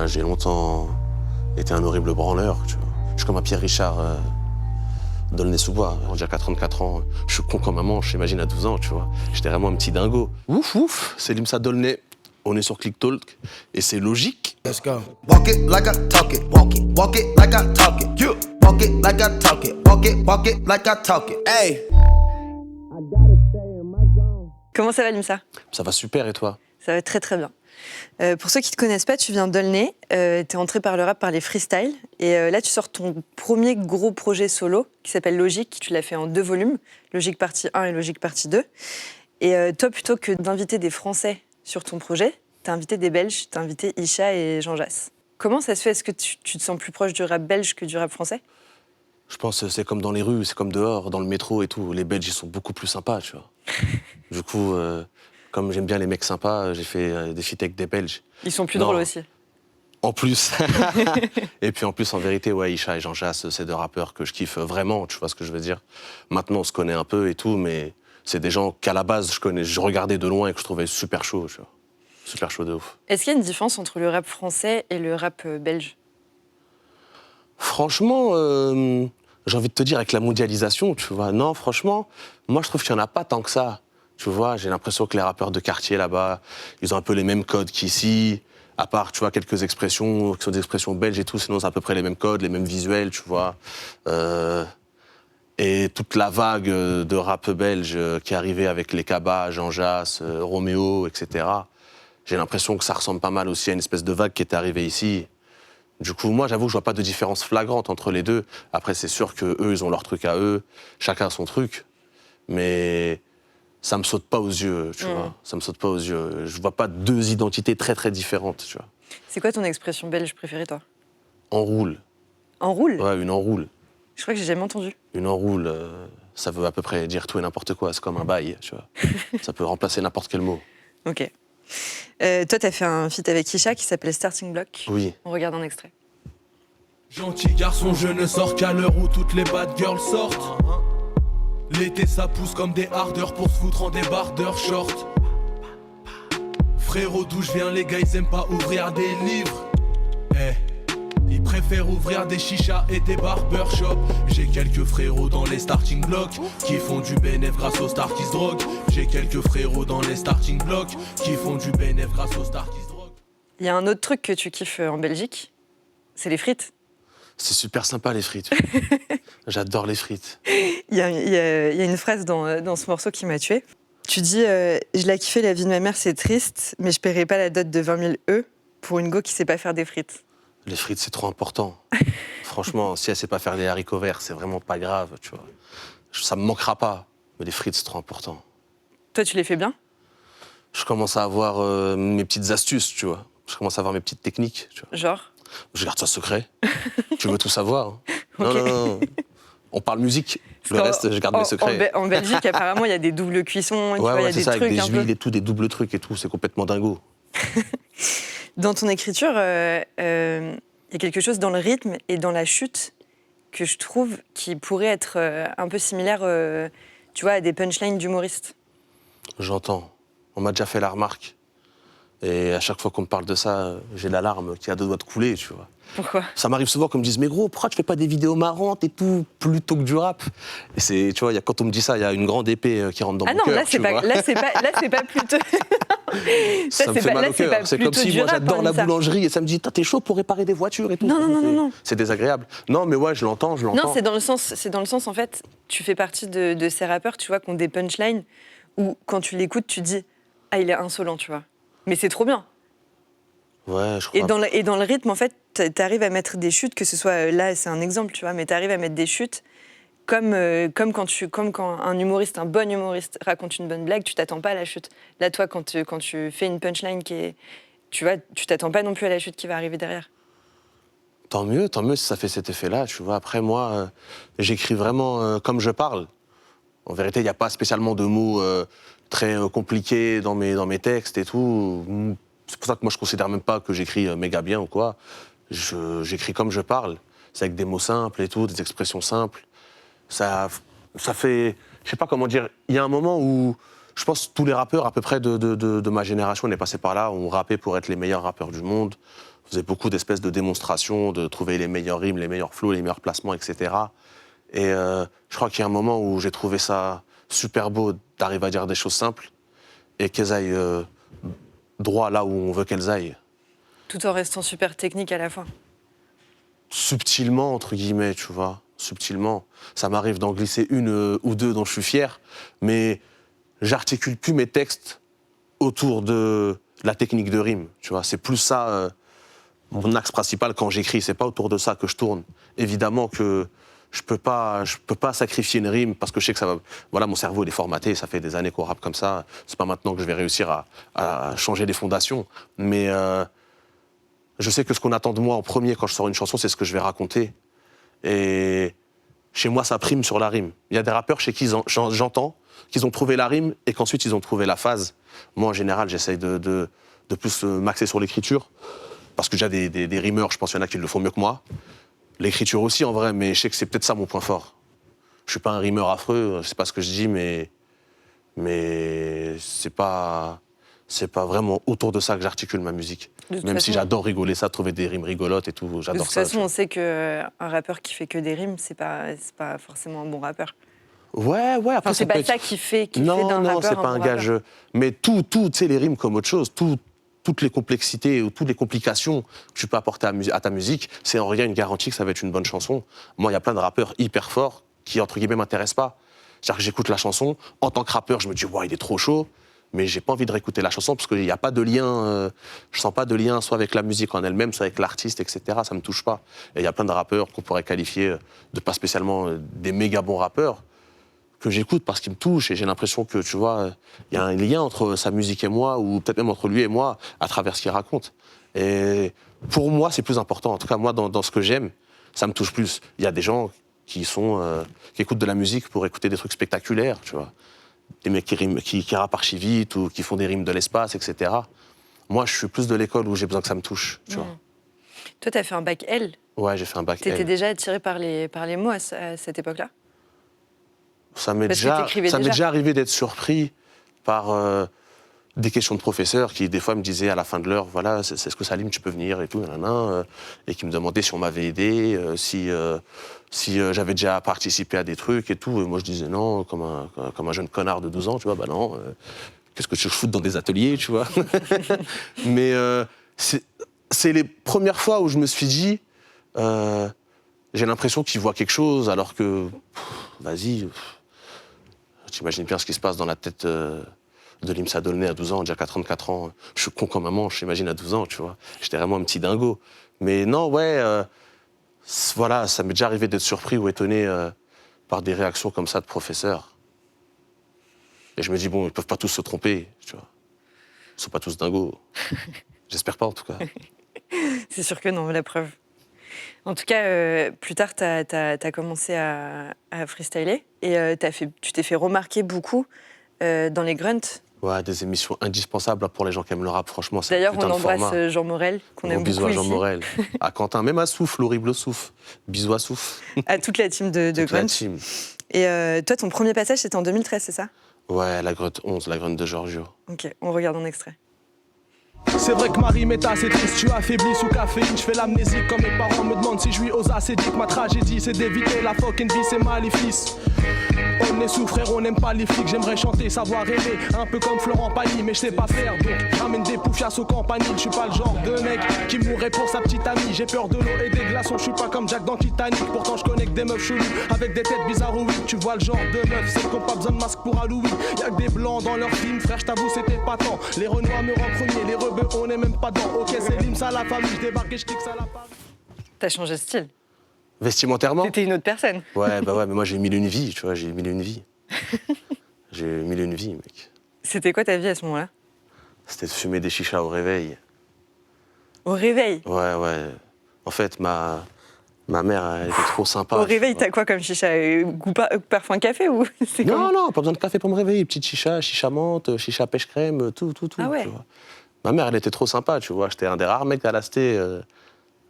Moi, j'ai longtemps été un horrible branleur, tu vois. Je suis comme un Pierre Richard d'Aulnay-sous-Bois. On dirait qu'à 34 ans, je suis con comme un manche, j'imagine à 12 ans, tu vois. J'étais vraiment un petit dingo. Ouf, ouf, c'est Limsa d'Aulnay. On est sur ClickTalk et c'est logique. Let's go. Walk it like I talk it. Walk it like I talk it. You walk it like I talk it. Walk it like I talk it. Hey. Comment ça va, Limsa? Ça va super, et toi? Ça va très très bien. Pour ceux qui ne te connaissent pas, tu viens d'Aulnay, t'es entré par le rap par les freestyles, et là tu sors ton premier gros projet solo qui s'appelle Logique, tu l'as fait en 2 volumes, Logique partie 1 et Logique partie 2. Et toi, plutôt que d'inviter des Français sur ton projet, t'as invité des Belges, t'as invité Isha et Jean Jass. Comment ça se fait? Est-ce que tu te sens plus proche du rap belge que du rap français? Je pense que c'est comme dans les rues, c'est comme dehors, dans le métro et tout. Les Belges, ils sont beaucoup plus sympas, tu vois. Du coup, comme j'aime bien les mecs sympas, j'ai fait des feats avec des Belges. Ils sont plus drôles aussi. En plus. Et puis en plus, en vérité, ouais, Isha et Jean Jass, c'est 2 rappeurs que je kiffe vraiment, tu vois ce que je veux dire. Maintenant, on se connaît un peu et tout, mais c'est des gens qu'à la base, je regardais de loin et que je trouvais super chaud, tu vois. Super chaud de ouf. Est-ce qu'il y a une différence entre le rap français et le rap belge? Franchement, j'ai envie de te dire, avec la mondialisation, tu vois, non, franchement, moi, je trouve qu'il n'y en a pas tant que ça. Tu vois, j'ai l'impression que les rappeurs de quartier, là-bas, ils ont un peu les mêmes codes qu'ici, à part, tu vois, quelques expressions qui sont des expressions belges et tout, sinon c'est à peu près les mêmes codes, les mêmes visuels, tu vois. Et toute la vague de rap belge qui est arrivée avec les Kaba, Jean Jass, Roméo, etc., j'ai l'impression que ça ressemble pas mal aussi à une espèce de vague qui était arrivée ici. Du coup, moi, j'avoue, je vois pas de différence flagrante entre les deux. Après, c'est sûr qu'eux, ils ont leur truc à eux, chacun son truc, mais ça me saute pas aux yeux, tu vois. Ça me saute pas aux yeux. Je vois pas 2 identités très, très différentes, tu vois. C'est quoi ton expression belge préférée, toi? Enroule. Enroule? Ouais, une enroule. Je crois que j'ai jamais entendu. Une enroule, ça veut à peu près dire tout et n'importe quoi. C'est comme un bail, tu vois. Ça peut remplacer n'importe quel mot. Ok. Toi, t'as fait un feat avec Isha qui s'appelait Starting Block. Oui. On regarde un extrait. Gentil garçon, je ne sors qu'à l'heure où toutes les bad girls sortent. L'été ça pousse comme des hardeurs pour se foutre en débardeur short. Frérot, d'où je viens, les gars ils aiment pas ouvrir des livres. Ils préfèrent ouvrir des chichas et des barbershops. J'ai quelques frérots dans les starting blocks qui font du bénéf grâce aux stars qui se droguent. J'ai quelques frérots dans les starting blocks qui font du bénéf grâce aux stars qui se droguent. Il y a un autre truc que tu kiffes en Belgique, c'est les frites. C'est super sympa, les frites. J'adore les frites. Il y a une phrase dans ce morceau qui m'a tuée. Tu dis je l'ai kiffé, la vie de ma mère, c'est triste, mais je paierai pas la dot de 20 000 € pour une go qui sait pas faire des frites. Les frites, c'est trop important. Franchement, si elle sait pas faire des haricots verts, c'est vraiment pas grave, tu vois. Ça me manquera pas, mais les frites, c'est trop important. Toi, tu les fais bien? Je commence à avoir mes petites astuces, tu vois. Je commence à avoir mes petites techniques, tu vois. Genre? Je garde ça secret. Tu veux tout savoir, hein. Ok. Non. On parle musique. Le reste, je garde mes secrets. En Belgique, apparemment, il y a des doubles cuissons. Ouais, il y a c'est des ça, trucs avec des un huiles peu. et tout, des doubles trucs et tout. C'est complètement dingo. Dans ton écriture, il y a quelque chose dans le rythme et dans la chute que je trouve qui pourrait être un peu similaire, tu vois, à des punchlines d'humoristes. J'entends. On m'a déjà fait la remarque. Et à chaque fois qu'on me parle de ça, j'ai la larme qui a 2 doigts de couler, tu vois. Pourquoi? Ça m'arrive souvent qu'on me dise « Mais gros, pourquoi tu fais pas des vidéos marrantes et tout, plutôt que du rap ?» Et c'est, tu vois, quand on me dit ça, il y a une grande épée qui rentre dans mon cœur, là, c'est pas, là, c'est pas plutôt... Ça me fait mal au cœur. C'est comme si moi, j'adore la boulangerie et ça me dit « T'es chaud pour réparer des voitures et tout ?» Non. C'est désagréable. Non, mais ouais, je l'entends. Non, c'est dans le sens, en fait, tu fais partie de ces rappeurs, tu vois, qui ont des punchlines où, quand tu l'écoutes, tu dis « Ah, il est insolent, tu vois. » Mais c'est trop bien. Ouais, je crois. Et dans le rythme, en fait, t'arrives à mettre des chutes, que ce soit, là, c'est un exemple, tu vois, mais t'arrives à mettre des chutes comme quand un humoriste, un bon humoriste, raconte une bonne blague, tu t'attends pas à la chute. Là, toi, quand tu fais une punchline qui est... Tu vois, tu t'attends pas non plus à la chute qui va arriver derrière. Tant mieux si ça fait cet effet-là, tu vois. Après, moi, j'écris vraiment comme je parle. En vérité, il n'y a pas spécialement de mots très compliqués dans mes textes et tout. C'est pour ça que moi, je considère même pas que j'écris méga bien ou quoi. J'écris comme je parle. C'est avec des mots simples et tout, des expressions simples. Ça fait... Je sais pas comment dire. Il y a un moment où je pense que tous les rappeurs, à peu près de ma génération, on est passé par là. On rappait pour être les meilleurs rappeurs du monde. On faisait beaucoup d'espèces de démonstrations, de trouver les meilleures rimes, les meilleurs flows, les meilleurs placements, etc. Et je crois qu'il y a un moment où j'ai trouvé ça super beau d'arriver à dire des choses simples et qu'elles aillent droit là où on veut qu'elles aillent. Tout en restant super technique à la fois. Subtilement, entre guillemets, tu vois, subtilement. Ça m'arrive d'en glisser une ou deux dont je suis fier, mais j'articule plus mes textes autour de la technique de rime, tu vois. C'est plus ça, mon axe principal quand j'écris, c'est pas autour de ça que je tourne. Évidemment que je peux pas sacrifier une rime parce que je sais que ça va... Voilà, mon cerveau, il est formaté, ça fait des années qu'on rappe comme ça. C'est pas maintenant que je vais réussir à changer les fondations. Mais je sais que ce qu'on attend de moi en premier quand je sors une chanson, c'est ce que je vais raconter. Et chez moi, ça prime sur la rime. Il y a des rappeurs chez qui j'entends qu'ils ont trouvé la rime et qu'ensuite ils ont trouvé la phase. Moi, en général, j'essaye de plus m'axer sur l'écriture parce que j'ai des rimeurs, je pense qu'il y en a qui le font mieux que moi. L'écriture aussi, en vrai, mais je sais que c'est peut-être ça mon point fort. Je suis pas un rimeur affreux, c'est pas ce que je dis, mais c'est pas vraiment autour de ça que j'articule ma musique. Même si j'adore rigoler ça, trouver des rimes rigolotes et tout, j'adore ça. De toute façon, on sait qu'un rappeur qui fait que des rimes, c'est pas forcément un bon rappeur. Ouais, après enfin, c'est pas ça qui fait d'un rappeur Non, c'est pas un bon gage. Mais tout, tu sais, les rimes comme autre chose, toutes les complexités ou toutes les complications que tu peux apporter à ta musique, c'est en rien une garantie que ça va être une bonne chanson. Moi, il y a plein de rappeurs hyper forts qui, entre guillemets, m'intéressent pas. C'est-à-dire que j'écoute la chanson, en tant que rappeur, je me dis, ouais, il est trop chaud, mais j'ai pas envie de réécouter la chanson parce qu'il n'y a pas de lien, je sens pas de lien soit avec la musique en elle-même, soit avec l'artiste, etc. Ça me touche pas. Et il y a plein de rappeurs qu'on pourrait qualifier de pas spécialement des méga bons rappeurs, que j'écoute parce qu'il me touche et j'ai l'impression que, tu vois, il y a un lien entre sa musique et moi, ou peut-être même entre lui et moi, à travers ce qu'il raconte. Et pour moi, c'est plus important. En tout cas, moi, dans ce que j'aime, ça me touche plus. Il y a des gens qui écoutent de la musique pour écouter des trucs spectaculaires, tu vois. Des mecs qui rappent archi vite ou qui font des rimes de l'espace, etc. Moi, je suis plus de l'école où j'ai besoin que ça me touche, tu vois. Toi, t'as fait un bac L. Ouais, j'ai fait un bac L. T'étais déjà attiré par les mots à cette époque-là? Ça m'est déjà arrivé d'être surpris par des questions de professeurs qui, des fois, me disaient à la fin de l'heure, voilà, c'est ce que Salim, tu peux venir et tout, et qui me demandaient si on m'avait aidé, si j'avais déjà participé à des trucs et tout. Et moi, je disais non, comme un jeune connard de 12 ans, tu vois, bah non, qu'est-ce que tu fous dans des ateliers, tu vois. Mais c'est les premières fois où je me suis dit, j'ai l'impression qu'ils voient quelque chose, alors que, vas-y, t'imagines bien ce qui se passe dans la tête de Limsa Dolné à 12 ans, déjà 34 ans. Je suis con comme un manche, j'imagine, à 12 ans, tu vois. J'étais vraiment un petit dingo. Mais non, voilà, ça m'est déjà arrivé d'être surpris ou étonné par des réactions comme ça de professeurs. Et je me dis, bon, ils peuvent pas tous se tromper, tu vois. Ils sont pas tous dingos. J'espère pas, en tout cas. C'est sûr que non, la preuve. En tout cas, plus tard, tu as commencé à freestyler et tu t'es fait remarquer beaucoup dans les grunts. Ouais, des émissions indispensables pour les gens qui aiment le rap, franchement. D'ailleurs, on embrasse Jean Morel, qu'on aime beaucoup ici. Bisous à Jean Morel, à Quentin, même à Souf, l'horrible Souf. Bisous à Souf. À toute la team de grunts. La team. Et toi, ton premier passage, c'était en 2013, c'est ça? Ouais, la Grotte 11, la Grotte de Giorgio. Ok, on regarde un extrait. C'est vrai que ma rime est assez triste, tu affaiblis sous caféine. Je fais l'amnésie quand mes parents me demandent si je lui ose assez dire que ma tragédie c'est d'éviter la fucking vie, c'est maléfice. On est sous frère, on n'aime pas les flics. J'aimerais chanter, savoir aimer, un peu comme Florent Pagny, mais je sais pas faire. Donc ramène des poufias au campanile. Je suis pas le genre de mec qui mourrait pour sa petite amie. J'ai peur de l'eau et des glaçons, je suis pas comme Jack dans Titanic. Pourtant je connais que des meufs cheloues avec des têtes bizarroïdes. Tu vois le genre de meuf, celles qui ont pas besoin de masque pour Halloween. Y'a que des blancs dans leurs films, frère, je t'avoue c'était pas tant. Les Renois me rendent premier, les rebeux on est même pas dans. Ok, c'est Limsa la famille, je débarque et je kick ça la famille. T'as changé de style. Vestimentairement? T'étais une autre personne. Ouais, mais moi j'ai mille et une vies, tu vois, j'ai mille et une vies. J'ai mille et une vies, mec. C'était quoi ta vie à ce moment-là? C'était de fumer des chichas au réveil. Au réveil? Ouais. En fait, ma mère, elle était trop sympa. Au réveil, t'as quoi comme chicha? Parfum café ou c'est Non, pas besoin de café pour me réveiller. Petite chicha, chicha menthe, chicha pêche crème, tout. Ah ouais. Tu vois. Ma mère, elle était trop sympa, tu vois. J'étais un des rares mecs à la cité.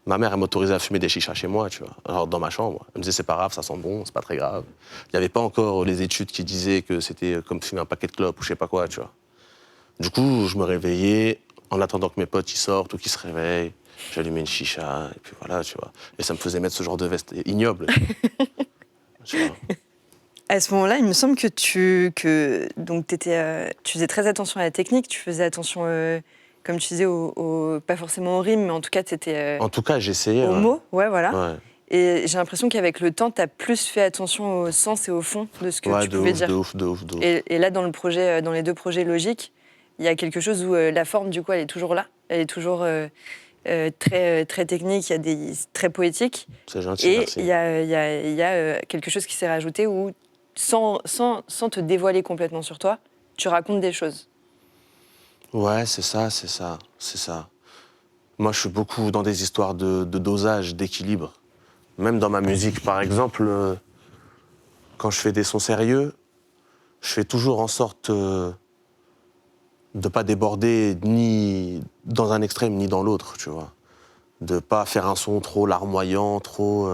Ma mère, elle m'autorisait à fumer des chichas chez moi, tu vois. Alors, dans ma chambre. Elle me disait, c'est pas grave, ça sent bon, c'est pas très grave. Il n'y avait pas encore les études qui disaient que c'était comme fumer un paquet de clopes ou je sais pas quoi, tu vois. Du coup, je me réveillais en attendant que mes potes ils sortent ou qu'ils se réveillent, j'allumais une chicha, et puis voilà, tu vois. Et ça me faisait mettre ce genre de veste ignoble. Tu vois. À ce moment-là, il me semble que donc tu faisais très attention à la technique, tu faisais attention, comme tu disais, pas forcément aux rimes, mais en tout cas, tu étais En tout cas, j'essayais. aux Ouais. mots. Ouais, voilà. Ouais. Et j'ai l'impression qu'avec le temps, tu as plus fait attention au sens et au fond de ce que Ouais, tu de pouvais ouf, dire. de ouf, de ouf, de ouf. Et là, dans les deux projets logiques, il y a quelque chose où la forme, du coup, elle est toujours là. Elle est toujours très technique, il y a très poétique. C'est gentil, Et merci. il y a quelque chose qui s'est rajouté où, sans te dévoiler complètement sur toi, tu racontes des choses. Ouais, c'est ça. Moi, je suis beaucoup dans des histoires de dosage, d'équilibre. Même dans ma musique, par exemple, quand je fais des sons sérieux, je fais toujours en sorte de ne pas déborder ni dans un extrême ni dans l'autre, tu vois. De pas faire un son trop larmoyant, trop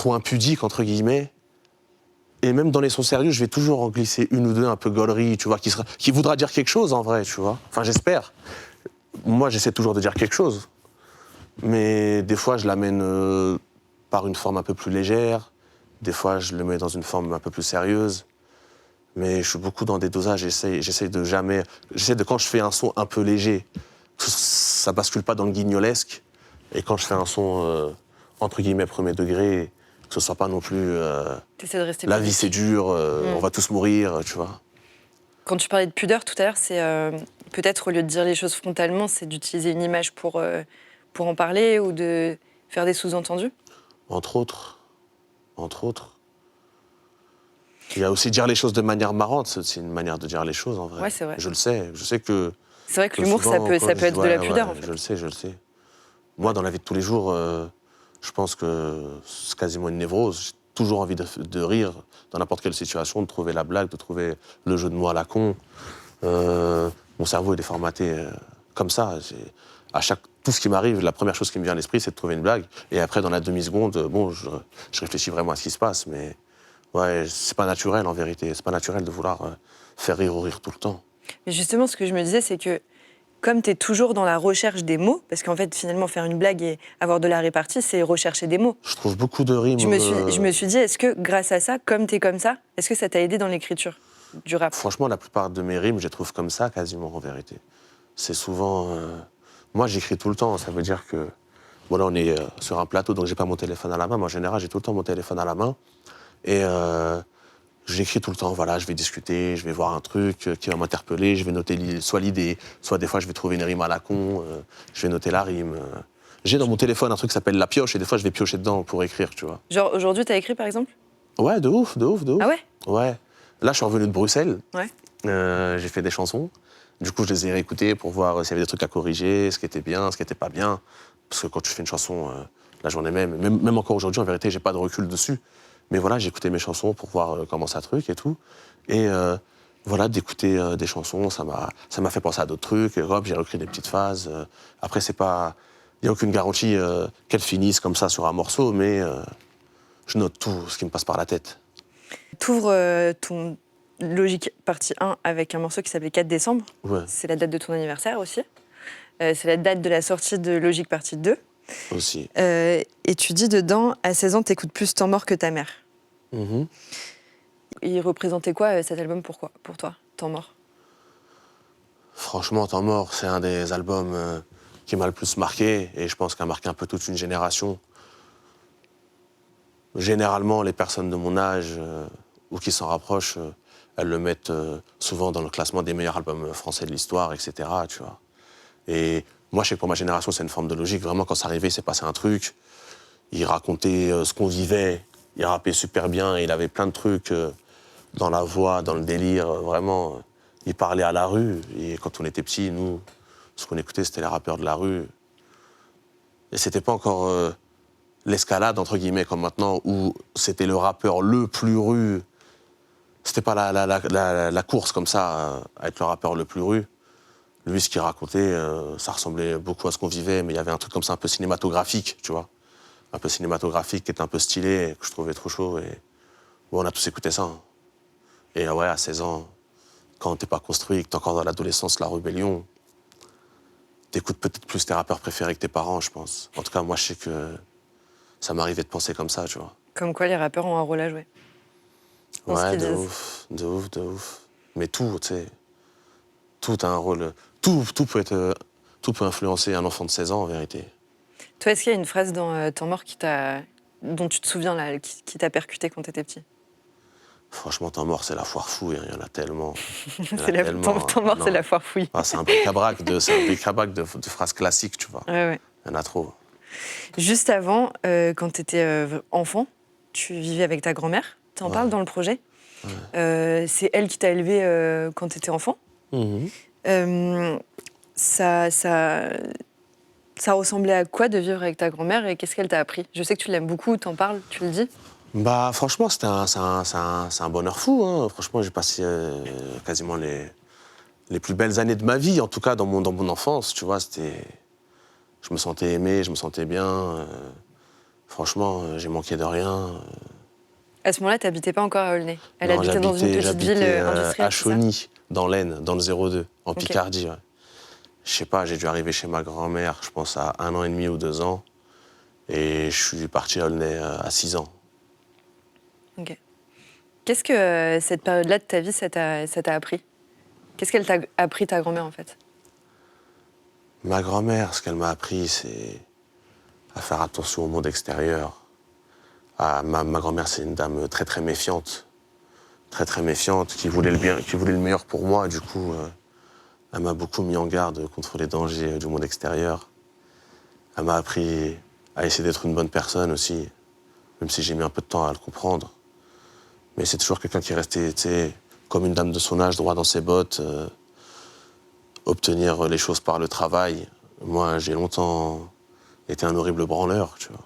impudique, entre guillemets. Et même dans les sons sérieux, je vais toujours en glisser une ou deux un peu gaulerie, tu vois, qui voudra dire quelque chose en vrai, tu vois. Enfin, j'espère. Moi, j'essaie toujours de dire quelque chose. Mais des fois, je l'amène par une forme un peu plus légère. Des fois, je le mets dans une forme un peu plus sérieuse. Mais je suis beaucoup dans des dosages. J'essaie de, quand je fais un son un peu léger, que ça bascule pas dans le guignolesque. Et quand je fais un son, entre guillemets, premier degré, que ce soit pas non plus... T'essaies de rester la pudique. vie, c'est dur, on va tous mourir, tu vois. Quand tu parlais de pudeur tout à l'heure, c'est peut-être au lieu de dire les choses frontalement, c'est d'utiliser une image pour en parler ou de faire des sous-entendus. Entre autres. Il y a aussi dire les choses de manière marrante, c'est une manière de dire les choses en vrai. Ouais, c'est vrai. Je le sais, je sais que... C'est vrai que l'humour, ça souvent, peut quand être de la pudeur, en fait. Je le sais. Moi, dans la vie de tous les jours, je pense que c'est quasiment une névrose. J'ai toujours envie de rire dans n'importe quelle situation, de trouver la blague, de trouver le jeu de mots à la con. Mon cerveau est déformaté comme ça. Tout ce qui m'arrive, la première chose qui me vient à l'esprit, c'est de trouver une blague. Et après, dans la demi-seconde, je réfléchis vraiment à ce qui se passe. Mais ouais, c'est pas naturel en vérité. C'est pas naturel de vouloir faire rire ou rire tout le temps. Mais justement, ce que je me disais, c'est que comme tu es toujours dans la recherche des mots, parce qu'en fait, finalement, faire une blague et avoir de la répartie, c'est rechercher des mots. Je trouve beaucoup de rimes. Je me suis dit, est-ce que grâce à ça, comme tu es comme ça, est-ce que ça t'a aidé dans l'écriture du rap? Franchement, la plupart de mes rimes, je les trouve comme ça, quasiment, en vérité. C'est souvent... Moi, j'écris tout le temps, ça veut dire que... Bon, là, on est sur un plateau, donc j'ai pas mon téléphone à la main, mais en général, j'ai tout le temps mon téléphone à la main. Et j'écris tout le temps, voilà, je vais discuter, je vais voir un truc qui va m'interpeller, je vais noter soit l'idée, soit des fois, je vais trouver une rime à la con, je vais noter la rime. J'ai dans mon téléphone un truc qui s'appelle la pioche, et des fois, je vais piocher dedans pour écrire, tu vois. Genre, aujourd'hui, tu as écrit, par exemple? Ouais, de ouf. Ah ouais? Ouais. Là, je suis revenu de Bruxelles. Ouais. J'ai fait des chansons. Du coup, je les ai réécoutées pour voir s'il y avait des trucs à corriger, ce qui était bien, ce qui n'était pas bien. Parce que quand tu fais une chanson la journée même encore aujourd'hui, en vérité, j'ai pas de recul dessus. Mais voilà, j'ai écouté mes chansons pour voir comment ça truc et tout. Et voilà, d'écouter des chansons, ça m'a fait penser à d'autres trucs. Et hop, j'ai recréé des petites phases. Après, il n'y a aucune garantie qu'elles finissent comme ça sur un morceau, mais je note tout ce qui me passe par la tête. T'ouvres ton Logique partie 1 avec un morceau qui s'appelait 4 décembre. Ouais. C'est la date de ton anniversaire aussi. C'est la date de la sortie de Logique partie 2. Aussi. Et tu dis dedans, à 16 ans, t'écoutes plus Temps mort que ta mère. Mm-hmm. Il représentait quoi cet album pour toi, Temps mort? Franchement, Temps mort, c'est un des albums qui m'a le plus marqué, et je pense qu'il a marqué un peu toute une génération. Généralement, les personnes de mon âge ou qui s'en rapprochent, elles le mettent souvent dans le classement des meilleurs albums français de l'histoire, etc. Tu vois. Et moi, je sais que pour ma génération, c'est une forme de logique. Vraiment, quand ça arrivait, il s'est passé un truc. Il racontait ce qu'on vivait. Il rappait super bien. Il avait plein de trucs dans la voix, dans le délire. Vraiment, il parlait à la rue. Et quand on était petits, nous, ce qu'on écoutait, c'était les rappeurs de la rue. Et c'était pas encore l'escalade, entre guillemets, comme maintenant, où c'était le rappeur le plus rue. C'était pas la course comme ça, à être le rappeur le plus rue. Lui, ce qu'il racontait, ça ressemblait beaucoup à ce qu'on vivait, mais il y avait un truc comme ça un peu cinématographique, tu vois. Un peu cinématographique, qui était un peu stylé, et que je trouvais trop chaud. Et bon, on a tous écouté ça. Hein. Et ouais, à 16 ans, quand t'es pas construit, que t'es encore dans l'adolescence, la rébellion, t'écoutes peut-être plus tes rappeurs préférés que tes parents, je pense. En tout cas, moi, je sais que ça m'arrivait de penser comme ça, tu vois. Comme quoi les rappeurs ont un rôle à jouer. Dans ce Ouais, qu'ils de disent. ouf, de ouf. Mais tout, tu sais, tout a un rôle. Tout peut influencer un enfant de 16 ans, en vérité. Toi, est-ce qu'il y a une phrase dans Temps mort dont tu te souviens, là, qui t'a percuté quand t'étais petit? Franchement, Temps mort, c'est la foire fouille, hein, il y en a tellement. Il y en a C'est tellement, Temps mort, non. c'est la foire fouille. Ah, c'est un bric-à-brac de phrases classiques, tu vois. Ouais. Il y en a trop. Juste avant, quand tu étais enfant, tu vivais avec ta grand-mère. Tu en parles dans le projet. C'est elle qui t'a élevé quand tu étais enfant. Ça ressemblait à quoi de vivre avec ta grand-mère et qu'est-ce qu'elle t'a appris? Je sais que tu l'aimes beaucoup, t'en parles, tu le dis. Bah, franchement, c'est un bonheur fou, hein. Franchement, j'ai passé quasiment les plus belles années de ma vie, en tout cas dans mon enfance, tu vois. Je me sentais aimé, je me sentais bien. Franchement, j'ai manqué de rien. À ce moment-là, tu n'habitais pas encore à Aulnay. Elle Non, habitait dans une petite ville industrielle. à Chauny, dans l'Aisne, dans le 02, en Ok. Picardie. Ouais. Je sais pas, j'ai dû arriver chez ma grand-mère, je pense, à 1 an et demi ou 2 ans. Et je suis parti à Aulnay à 6 ans. Ok. Qu'est-ce que cette période-là de ta vie, ça t'a appris? Qu'est-ce qu'elle t'a appris, ta grand-mère, en fait? Ma grand-mère, ce qu'elle m'a appris, c'est à faire attention au monde extérieur. Ma grand-mère, c'est une dame très, très méfiante. Très, très méfiante, qui voulait le bien, qui voulait le meilleur pour moi. Du coup, elle m'a beaucoup mis en garde contre les dangers du monde extérieur. Elle m'a appris à essayer d'être une bonne personne aussi, même si j'ai mis un peu de temps à le comprendre. Mais c'est toujours quelqu'un qui est resté, tu sais, comme une dame de son âge, droit dans ses bottes, obtenir les choses par le travail. Moi, j'ai longtemps été un horrible branleur, tu vois.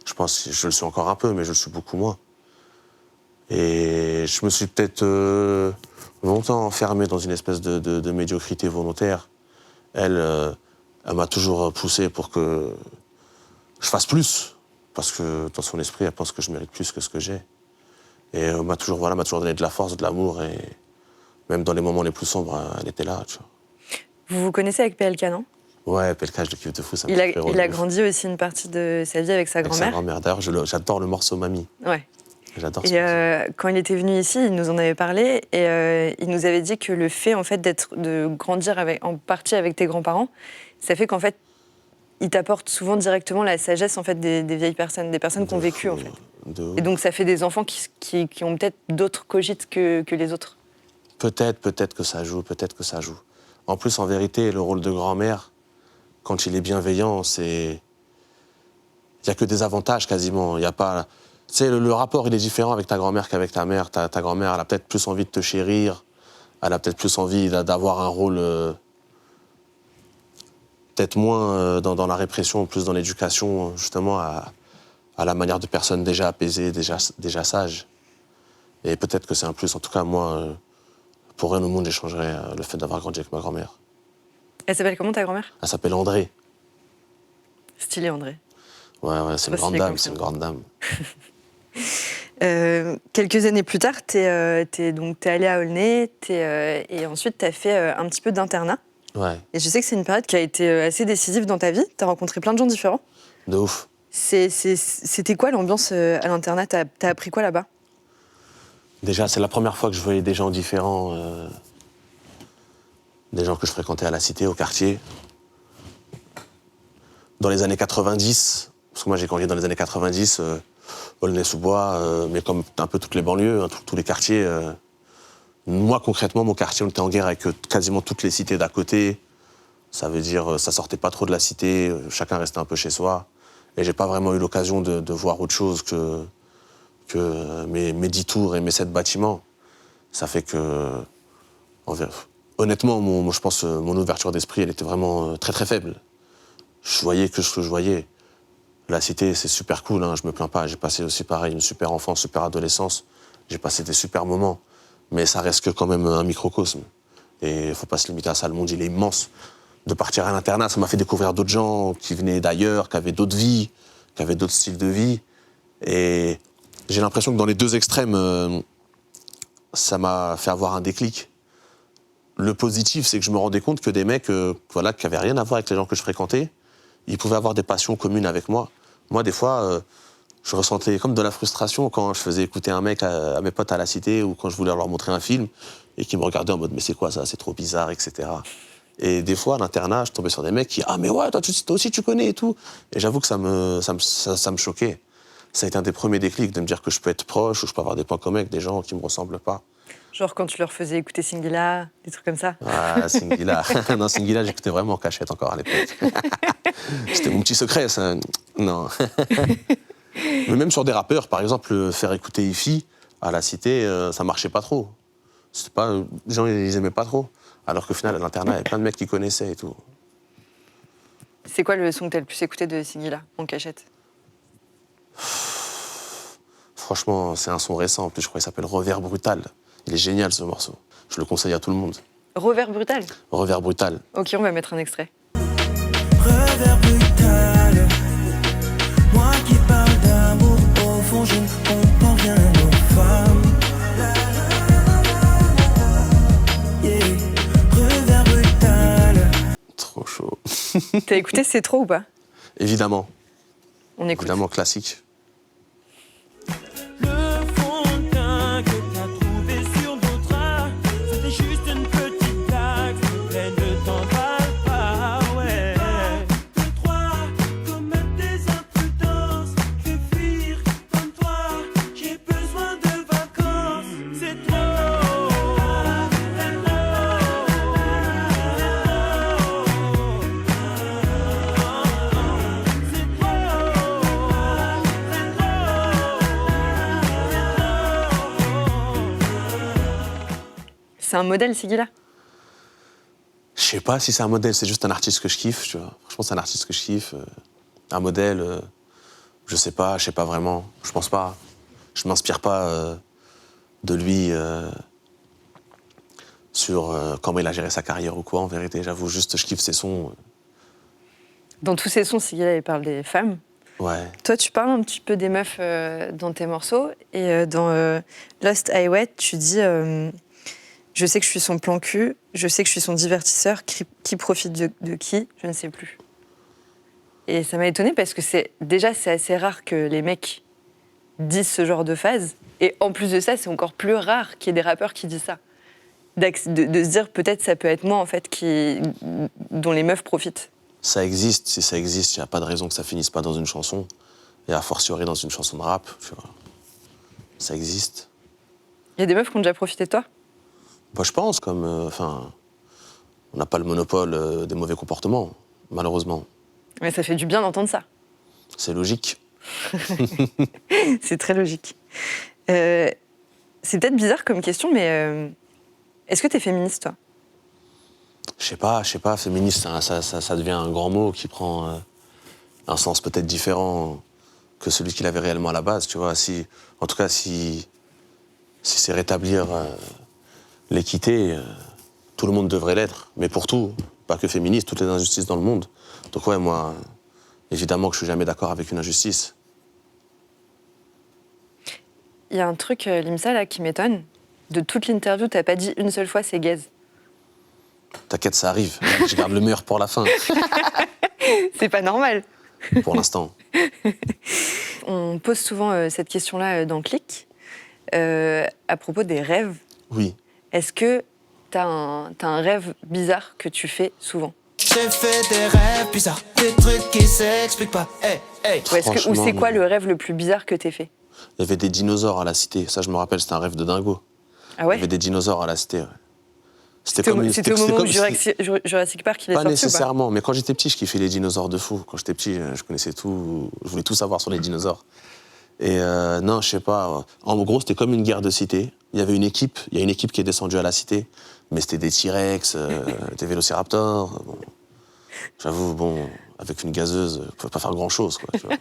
Je pense que je le suis encore un peu, mais je le suis beaucoup moins. Et je me suis peut-être longtemps enfermé dans une espèce de médiocrité volontaire. Elle m'a toujours poussé pour que je fasse plus. Parce que dans son esprit, elle pense que je mérite plus que ce que j'ai. Et elle m'a toujours donné de la force, de l'amour. Et même dans les moments les plus sombres, elle était là, tu vois. Vous vous connaissez avec PLK, non? Ouais, PLK, je le kiffe de fou. Il a grandi aussi une partie de sa vie avec sa avec sa grand-mère. grand-mère. D'ailleurs, j'adore le morceau Mamie. Ouais. J'adore ce Et morceau. quand il était venu ici, il nous en avait parlé et il nous avait dit que le fait en fait de grandir en partie avec tes grands-parents, ça fait qu'en fait, ils t'apportent souvent directement la sagesse en fait des vieilles personnes, des personnes qui ont vécu en fait. Et donc ça fait des enfants qui ont peut-être d'autres cogites que les autres. Peut-être que ça joue, En plus, en vérité, le rôle de grand-mère, quand il est bienveillant, il n'y a que des avantages quasiment. Il y a pas... Tu sais, le rapport, il est différent avec ta grand-mère qu'avec ta mère. Ta grand-mère, elle a peut-être plus envie de te chérir, elle a peut-être plus envie d'avoir un rôle peut-être moins dans la répression, plus dans l'éducation, justement, à la manière de personnes déjà apaisées, déjà sages. Et peut-être que c'est un plus. En tout cas, moi, pour rien au monde, j'échangerais le fait d'avoir grandi avec ma grand-mère. Elle s'appelle comment ta grand-mère? Elle s'appelle André. Stylé André. Ouais, c'est une grande dame, c'est une grande dame. Quelques années plus tard, t'es allé à Aulnay et ensuite t'as fait un petit peu d'internat. Ouais, Et je sais que c'est une période qui a été assez décisive dans ta vie. T'as rencontré plein de gens différents. de ouf. C'était quoi l'ambiance à l'internat? T'as appris quoi là-bas? Déjà, c'est la première fois que je voyais des gens différents, des gens que je fréquentais à la cité, au quartier. Dans les années 90, parce que moi j'ai grandi dans les années 90, Aulnay-sous-Bois, mais comme un peu toutes les banlieues, hein, tous les quartiers. Moi, concrètement, mon quartier, on était en guerre avec quasiment toutes les cités d'à côté. Ça veut dire, ça sortait pas trop de la cité, chacun restait un peu chez soi. Et j'ai pas vraiment eu l'occasion de voir autre chose que mes 10 tours et mes 7 bâtiments. Ça fait que, honnêtement, je pense mon ouverture d'esprit, elle était vraiment très très faible. Je voyais que ce que je voyais. La cité, c'est super cool, hein, je me plains pas. J'ai passé aussi pareil une super enfance, super adolescence. J'ai passé des super moments. Mais ça reste que quand même un microcosme. Et il faut pas se limiter à ça. Le monde, il est immense. De partir à l'internat, ça m'a fait découvrir d'autres gens qui venaient d'ailleurs, qui avaient d'autres vies, qui avaient d'autres styles de vie. Et j'ai l'impression que dans les deux extrêmes, ça m'a fait avoir un déclic. Le positif, c'est que je me rendais compte que des mecs voilà, qui n'avaient rien à voir avec les gens que je fréquentais, ils pouvaient avoir des passions communes avec moi. Moi, des fois, je ressentais comme de la frustration quand je faisais écouter un mec à mes potes à la cité ou quand je voulais leur montrer un film et qu'ils me regardaient en mode « mais c'est quoi ça, c'est trop bizarre, etc. » Et des fois, à l'internat, je tombais sur des mecs qui « ah mais ouais, toi aussi tu connais et tout ». Et j'avoue que ça me choquait. Ça a été un des premiers déclics de me dire que je peux être proche ou je peux avoir des points communs avec des gens qui ne me ressemblent pas. Genre quand tu leur faisais écouter Singila, des trucs comme ça. Ah, Singila. Non, Singila, j'écoutais vraiment en cachette encore à l'époque. C'était mon petit secret, ça. Non. Mais même sur des rappeurs, par exemple, faire écouter Ifi à la cité, ça marchait pas trop. C'était pas, les gens, ils aimaient pas trop. Alors qu'au final, à l'internat, il y avait plein de mecs qui connaissaient et tout. C'est quoi le son que t'as le plus écouté de Singila, en cachette? Franchement, c'est un son récent. En plus, je crois qu'il s'appelle Revers Brutal. Il est génial, ce morceau. Je le conseille à tout le monde. Revers Brutal? Revers Brutal. Ok, on va mettre un extrait. Revers brutal, moi qui parle d'amour, au fond je ne comprends rien aux femmes. Yeah. Revers brutal. Trop chaud. T'as écouté C'est trop ou pas? Évidemment. On écoute. Évidemment, classique. Le fond de teint que t'as trouvé sur nos draps, c'était juste une petite blague, s'il te plaît, ne t'emballe pas, ouais. De trois, commettre des imprudences, je vais fuir comme toi, j'ai besoin de vacances, c'est trop. C'est un modèle, Singila? Je sais pas si c'est un modèle, c'est juste un artiste que je kiffe, tu vois. Franchement, c'est un artiste que je kiffe. Un modèle, je sais pas vraiment. Je pense pas. Je m'inspire pas de lui sur comment il a géré sa carrière ou quoi, en vérité. J'avoue, juste, je kiffe ses sons. Dans tous ses sons, Singila, il parle des femmes. Ouais. Toi, tu parles un petit peu des meufs dans tes morceaux. Et dans Lost Highway, tu dis je sais que je suis son plan cul, je sais que je suis son divertisseur, qui profite de qui, je ne sais plus. Et ça m'a étonnée parce que c'est assez rare que les mecs disent ce genre de phase. Et en plus de ça, c'est encore plus rare qu'il y ait des rappeurs qui disent ça. De se dire peut-être ça peut être moi en fait dont les meufs profitent. Ça existe, si ça existe, il n'y a pas de raison que ça finisse pas dans une chanson. Et a fortiori dans une chanson de rap, tu vois. Ça existe. Il y a des meufs qui ont déjà profité de toi? Bah, je pense, comme... on n'a pas le monopole des mauvais comportements, malheureusement. Mais ça fait du bien d'entendre ça. C'est logique. C'est très logique. C'est peut-être bizarre comme question, mais est-ce que t'es féministe, toi? Je sais pas, féministe, ça devient un grand mot qui prend un sens peut-être différent que celui qu'il avait réellement à la base, tu vois. En tout cas, si c'est rétablir l'équité, tout le monde devrait l'être, mais pour tout, pas que féministe, toutes les injustices dans le monde. Donc ouais, moi, évidemment que je suis jamais d'accord avec une injustice. Il y a un truc, Limsa, là, qui m'étonne. De toute l'interview, t'as pas dit une seule fois c'est gaze. T'inquiète, ça arrive. Je garde le meilleur pour la fin, C'est pas normal. pour l'instant. On pose souvent cette question-là dans Click, à propos des rêves. Oui. Est-ce que t'as un rêve bizarre que tu fais souvent? J'ai fait des rêves bizarres, des trucs qui s'expliquent pas, hey, hey. Ou c'est quoi le rêve le plus bizarre que t'aies fait? Il y avait des dinosaures à la cité. Ça, je me rappelle, c'était un rêve de dingo. Ah ouais? Il y avait des dinosaures à la cité, ouais. C'était au moment où Jurassic Park il est pas sorti nécessairement, mais quand j'étais petit, je kiffais les dinosaures de fou. Quand j'étais petit, je connaissais tout, je voulais tout savoir sur les dinosaures. Et non, je sais pas. En gros, c'était comme une guerre de cité. Il y a une équipe qui est descendue à la cité, mais c'était des T-Rex, des vélociraptors. Bon. J'avoue, avec une gazeuse, on pouvait pas faire grand-chose, quoi. Tu vois.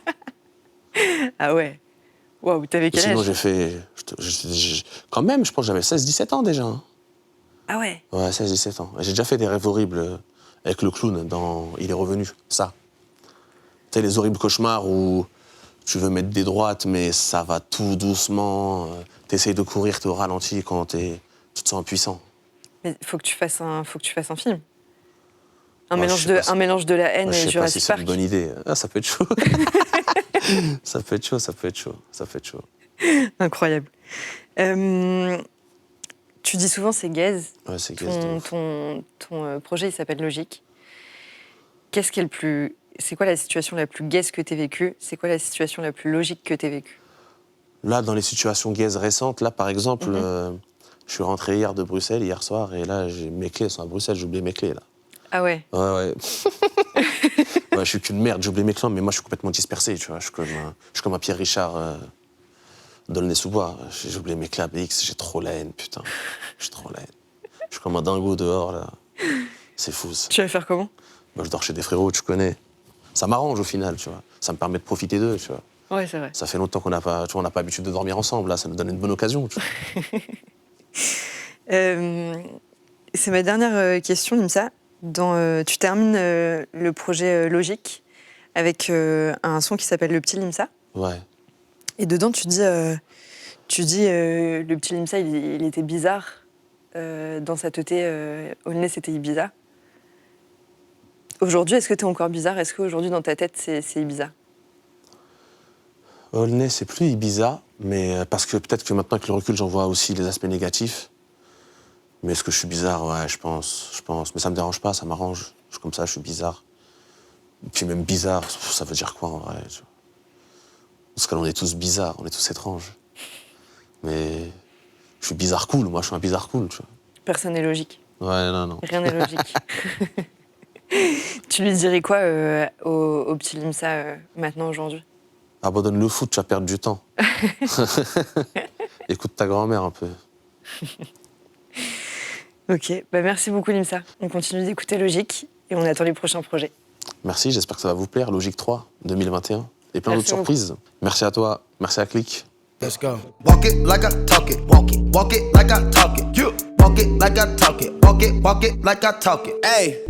Ah ouais. Waouh, t'avais quel âge? Sinon, j'ai fait... Quand même, je pense que j'avais 16-17 ans déjà. Hein. Ah ouais. Ouais, 16-17 ans. J'ai déjà fait des rêves horribles avec le clown dans Il est revenu, ça. Tu sais, les horribles cauchemars où tu veux mettre des droites, mais ça va tout doucement. T'essayes de courir, t'es au ralenti quand tu te sens impuissant. Mais faut que tu fasses un film. Un Ouais, mélange je sais pas un mélange de la haine Ouais, je et sais pas Jurassic si c'est Park. une bonne idée. Ah, ça peut être chaud. Ça peut être chaud, ça peut être chaud, ça peut être chaud. Incroyable. Tu dis souvent c'est gaze. Ouais, c'est gaze de Ton ouf. projet il s'appelle Logique. C'est quoi la situation la plus gaze que tu aies vécue? C'est quoi la situation la plus logique que tu aies vécue? Là, dans les situations gaze récentes, là, par exemple, je suis rentré hier soir, et là, mes clés sont à Bruxelles, j'ai oublié mes clés, là. Ah ouais. Ouais. Ouais, je suis qu'une merde, j'ai oublié mes clés, mais moi, je suis complètement dispersé, tu vois. Je suis comme un Pierre Richard d'Aulnay-sous-Bois. J'ai oublié mes clés à BX, j'ai trop la haine, putain. J'ai trop la haine. Je suis comme un dingo dehors, là. C'est fou, ça. Tu vas faire comment? Moi, je dors chez des frérots, tu connais. Ça m'arrange, au final, tu vois. Ça me permet de profiter d'eux, tu vois. Ouais, c'est vrai. Ça fait longtemps qu'on n'a pas l'habitude de dormir ensemble, là, ça nous donne une bonne occasion, tu vois. C'est ma dernière question, Nimsa. Tu termines le projet Logique avec un son qui s'appelle Le Petit Limsa. Ouais. Et dedans, tu dis le Petit Limsa, il était bizarre. Dans sa teuté, Aulnay, c'était Ibiza. Aujourd'hui, est-ce que tu es encore bizarre? Est-ce qu'aujourd'hui, dans ta tête, c'est Ibiza? Aulnay, c'est plus Ibiza, mais parce que peut-être que maintenant, avec le recul, j'en vois aussi les aspects négatifs. Mais est-ce que je suis bizarre? Ouais, je pense. Mais ça me dérange pas, ça m'arrange. Je suis comme ça, je suis bizarre. Et puis même bizarre, ça veut dire quoi en vrai, tu vois? Parce qu'on est tous bizarres, on est tous étranges. Mais je suis bizarre cool, moi je suis un bizarre cool, tu vois. Personne n'est logique. Ouais, non. Rien n'est logique. Tu lui dirais quoi au petit Limsa maintenant, aujourd'hui? Abandonne le foot, tu vas perdre du temps. Écoute ta grand-mère un peu. Ok, merci beaucoup Limsa. On continue d'écouter Logique et on attend les prochains projets. Merci, j'espère que ça va vous plaire. Logique 3, 2021. Et plein Merci d'autres surprises. Merci à toi, merci à Click. Let's go. Walk it like I talk it. Walk it like I talk it. Walk it like I talk it. Walk it like I talk it. Hey.